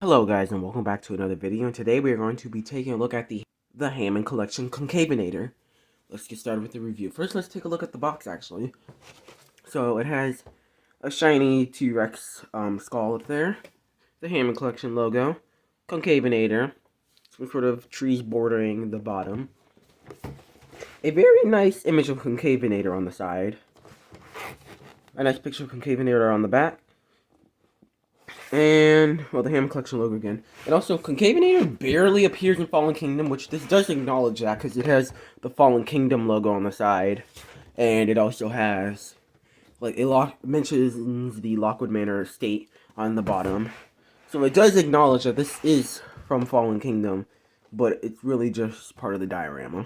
Hello guys and welcome back to another video, and today we are going to be taking a look at the Hammond collection concavenator. Let's get started with the review. First, let's take a look at the box actually. So it has a shiny T-Rex skull up there, the Hammond collection logo, concavenator, some sort of trees bordering the bottom, a very nice image of concavenator on the side, a nice picture of concavenator on the back, and, well, the Hammond collection logo again. And also, concavenator barely appears in Fallen Kingdom, which this does acknowledge that, because it has the Fallen Kingdom logo on the side. And it also has, like, it mentions the Lockwood Manor estate on the bottom. So it does acknowledge that this is from Fallen Kingdom, but it's really just part of the diorama.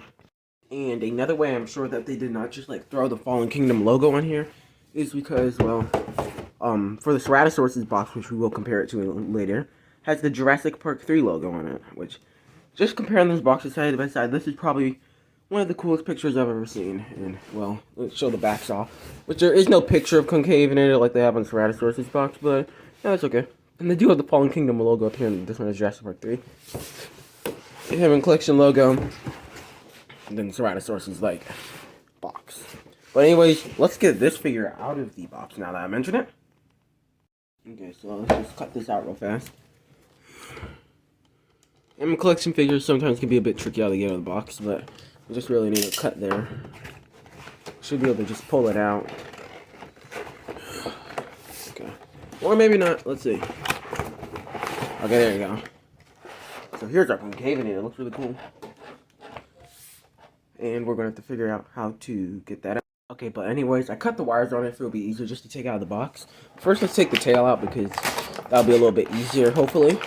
And another way I'm sure that they did not just, like, throw the Fallen Kingdom logo on here is because, well, for the Ceratosaurus box, which we will compare it to later, has the Jurassic Park 3 logo on it, which, just comparing these boxes side by side, this is probably one of the coolest pictures I've ever seen. And, well, let's show the backs off, which there is no picture of concavenator like they have on Ceratosaurus box, but yeah, that's okay. And they do have the Fallen Kingdom logo up here, and this one is Jurassic Park 3. They have a collection logo, and then Ceratosaurus like box. But anyways, let's get this figure out of the box now that I mentioned it. Okay, so let's just cut this out real fast. And collection figures sometimes can be a bit tricky how to get out of the box, but we just really need a cut there. Should be able to just pull it out. Okay. Or maybe not. Let's see. Okay, there you go. So here's our concavenator. It looks really cool. And we're going to have to figure out how to get that out. Okay, but anyways, I cut the wires on it so it'll be easier just to take out of the box. First, let's take the tail out because that'll be a little bit easier, hopefully.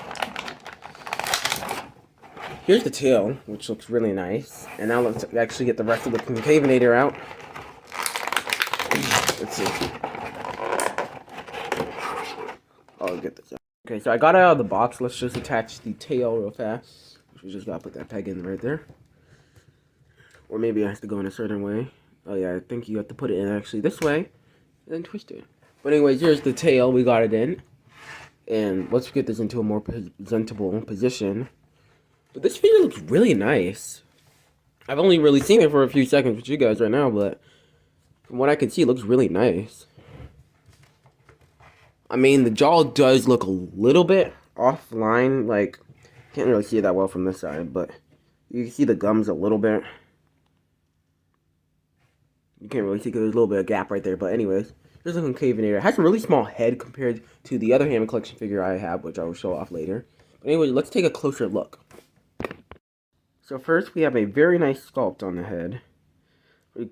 Here's the tail, which looks really nice. And now let's actually get the rest of the concavenator out. Let's see. I'll get this out. Okay, so I got it out of the box. Let's just attach the tail real fast. We just gotta put that peg in right there. Or maybe it has to go in a certain way. Oh yeah, I think you have to put it in actually this way, and then twist it. But anyways, here's the tail, we got it in. And let's get this into a more presentable position. But this figure looks really nice. I've only really seen it for a few seconds with you guys right now, but from what I can see, it looks really nice. I mean, the jaw does look a little bit offline, like, can't really see it that well from this side, but you can see the gums a little bit. You can't really see because there's a little bit of gap right there. But anyways, here's a concavenator. It has a really small head compared to the other Hammond collection figure I have, which I will show off later. But anyway, let's take a closer look. So first, we have a very nice sculpt on the head. You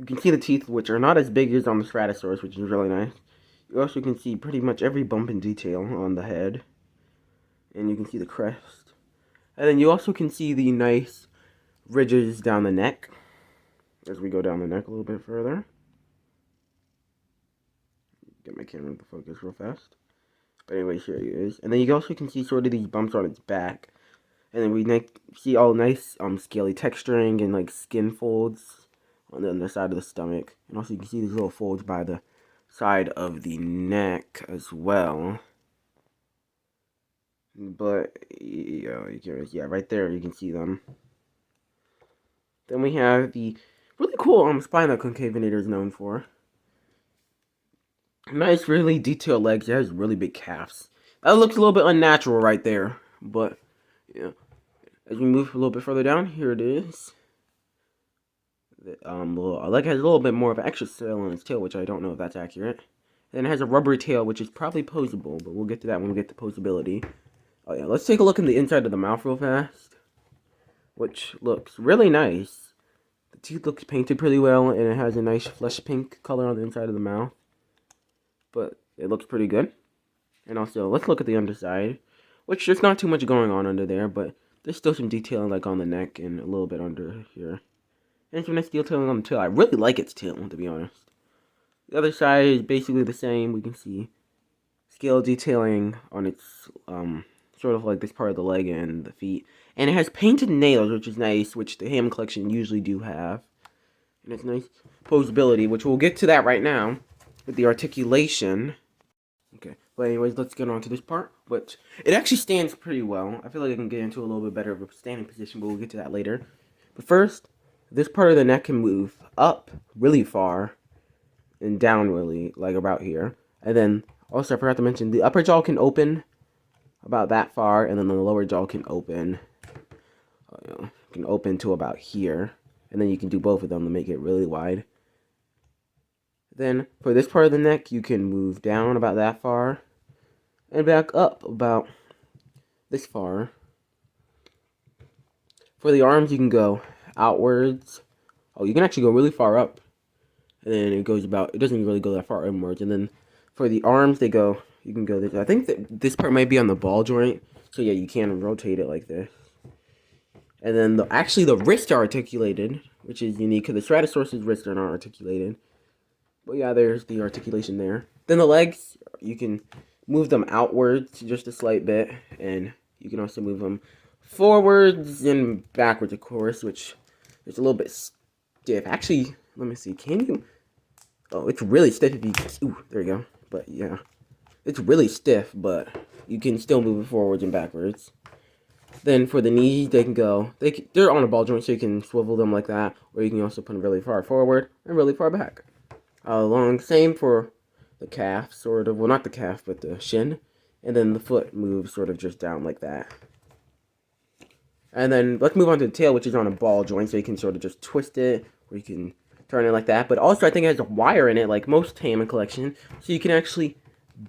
can see the teeth, which are not as big as on the Ceratosaurus, which is really nice. You also can see pretty much every bump and detail on the head. And you can see the crest. And then you also can see the nice ridges down the neck. As we go down the neck a little bit further. Get my camera to focus real fast. But anyway, here he is. And then you also can see sort of these bumps on its back. And then we see all nice scaly texturing and like skin folds on the underside of the stomach. And also you can see these little folds by the side of the neck as well. But you can, yeah, right there you can see them. Then we have the really cool spine that concavenator is known for. Nice, really detailed legs. It has really big calves. That looks a little bit unnatural right there. But, yeah. As we move a little bit further down, here it is. The leg has a little bit more of an extra sail on its tail, which I don't know if that's accurate. Then it has a rubbery tail, which is probably posable. But we'll get to that when we get to posability. Oh, yeah. Let's take a look in the inside of the mouth real fast. Which looks really nice. The teeth looks painted pretty well, and it has a nice flesh pink color on the inside of the mouth. But it looks pretty good. And also, let's look at the underside, which there's not too much going on under there, but there's still some detailing like on the neck and a little bit under here. And some nice detailing on the tail. I really like its tail, to be honest. The other side is basically the same. We can see scale detailing on its sort of like this part of the leg and the feet. And it has painted nails, which is nice, which the Hammond collection usually do have. And it's nice posability, which we'll get to that right now with the articulation. Okay, But anyways, let's get on to this part, which it actually stands pretty well. I feel like I can get into a little bit better of a standing position, but we'll get to that later. But first, this part of the neck can move up really far and down really, like about here. And then, also I forgot to mention, the upper jaw can open about that far, and then the lower jaw can open, to about here. And then you can do both of them to make it really wide. Then, for this part of the neck, you can move down about that far, and back up about this far. For the arms, you can go outwards. Oh, you can actually go really far up. And then it doesn't really go that far inwards. And then for the arms, you can go this. I think that this part might be on the ball joint. So yeah, you can rotate it like this. And then the wrists are articulated, which is unique because the Ceratosaurus's wrists are not articulated. But yeah, there's the articulation there. Then the legs, you can move them outwards just a slight bit. And you can also move them forwards and backwards, of course, which is a little bit stiff. Actually, let me see. Can you? Oh, it's really stiff if you... Ooh, there you go. But yeah, it's really stiff, but you can still move it forwards and backwards. Then for the knees, they're on a ball joint, so you can swivel them like that, or you can also put them really far forward and really far back. Same for the calf, sort of. Well, not the calf, but the shin. And then the foot moves sort of just down like that. And then let's move on to the tail, which is on a ball joint, so you can sort of just twist it, or you can turn it like that. But also, I think it has a wire in it, like most Hammond collection, so you can actually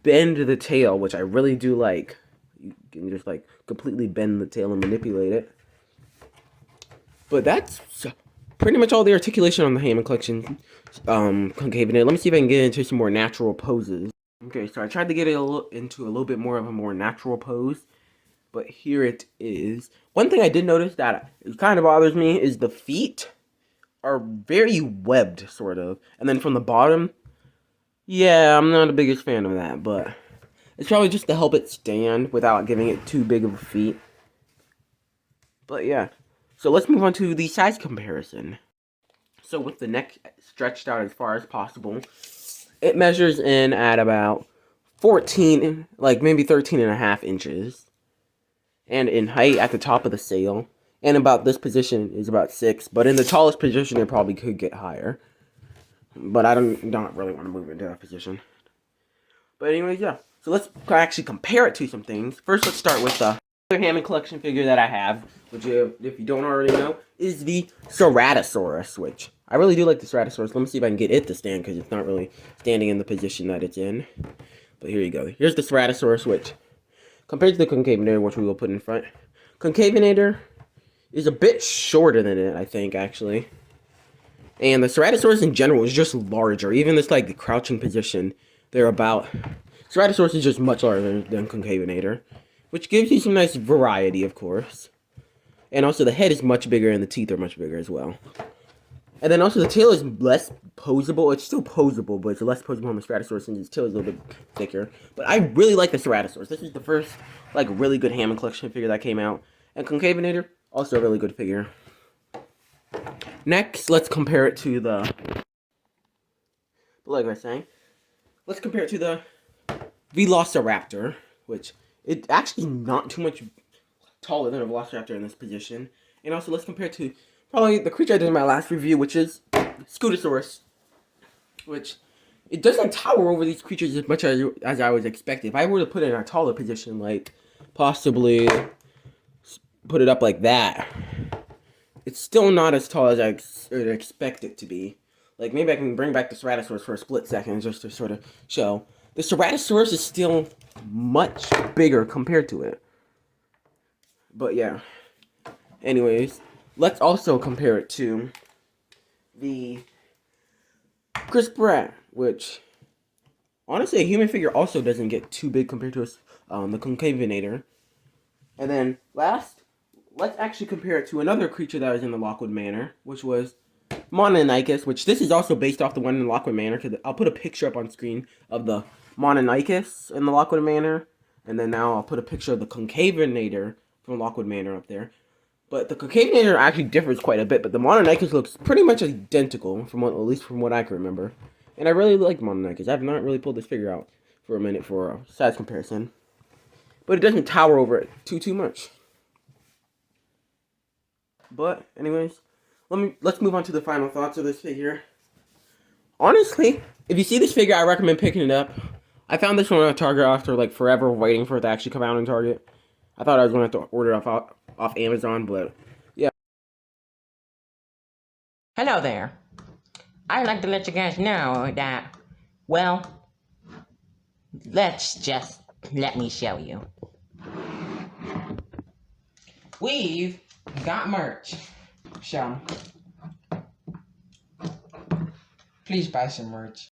bend the tail, which I really do like. You can just like completely bend the tail and manipulate it. But that's pretty much all the articulation on the Hammond collection concavenator. Let me see if I can get into some more natural poses. Okay, so I tried to get into a little bit more of a more natural pose, but here it is. One thing I did notice that it kind of bothers me is the feet are very webbed, sort of. And then from the bottom, yeah, I'm not the biggest fan of that, but it's probably just to help it stand without giving it too big of a feet. But yeah, so let's move on to the size comparison. So with the neck stretched out as far as possible, it measures in at about 14, like maybe 13.5 inches. And in height at the top of the sail. And about this position is about 6. But in the tallest position, it probably could get higher. But I don't really want to move into that position. But anyways, yeah. So let's actually compare it to some things. First, let's start with the other Hammond collection figure that I have, which, if you don't already know, is the Ceratosaurus, which I really do like the Ceratosaurus. Let me see if I can get it to stand, because it's not really standing in the position that it's in. But here you go. Here's the Ceratosaurus, which, compared to the concavenator, which we will put in front, concavenator is a bit shorter than it, I think, actually. And the Ceratosaurus in general is just larger. Even this, like, the crouching position, Ceratosaurus is just much larger than concavenator, which gives you some nice variety, of course. And also the head is much bigger and the teeth are much bigger as well. And then also the tail is less posable. It's still posable, but it's less posable on the Ceratosaurus since its tail is a little bit thicker. But I really like the Ceratosaurus. This is the first, like, really good Hammond collection figure that came out. And concavenator, also a really good figure. Next, let's compare it to the... Like I was saying, let's compare it to the Velociraptor, which it's actually not too much taller than a Velociraptor in this position. And also, let's compare it to probably the creature I did in my last review, which is Scutosaurus, which it doesn't tower over these creatures as much as I was expecting. If I were to put it in a taller position, like possibly put it up like that, it's still not as tall as I would expect it to be. Like, maybe I can bring back the Ceratosaurus for a split second just to sort of show. The Ceratosaurus is still much bigger compared to it. But yeah. Anyways, let's also compare it to the Chris Pratt, which, honestly, a human figure also doesn't get too big compared to the concavenator. And then, last, let's actually compare it to another creature that was in the Lockwood Manor, which was Mononychus, which this is also based off the one in Lockwood Manor, because I'll put a picture up on screen of the Mononychus in the Lockwood Manor, and then now I'll put a picture of the concavenator from Lockwood Manor up there. But the concavenator actually differs quite a bit, but the Mononychus looks pretty much identical, at least from what I can remember. And I really like Mononychus. I have not really pulled this figure out for a minute for a size comparison. But it doesn't tower over it too much. But anyways, let's move on to the final thoughts of this figure. Honestly, if you see this figure, I recommend picking it up. I found this one at Target after like forever waiting for it to actually come out in Target. I thought I was going to have to order it off Amazon, but yeah. Hello there. I'd like to let you guys know that, well, let me show you. We've got merch. So, please buy some merch.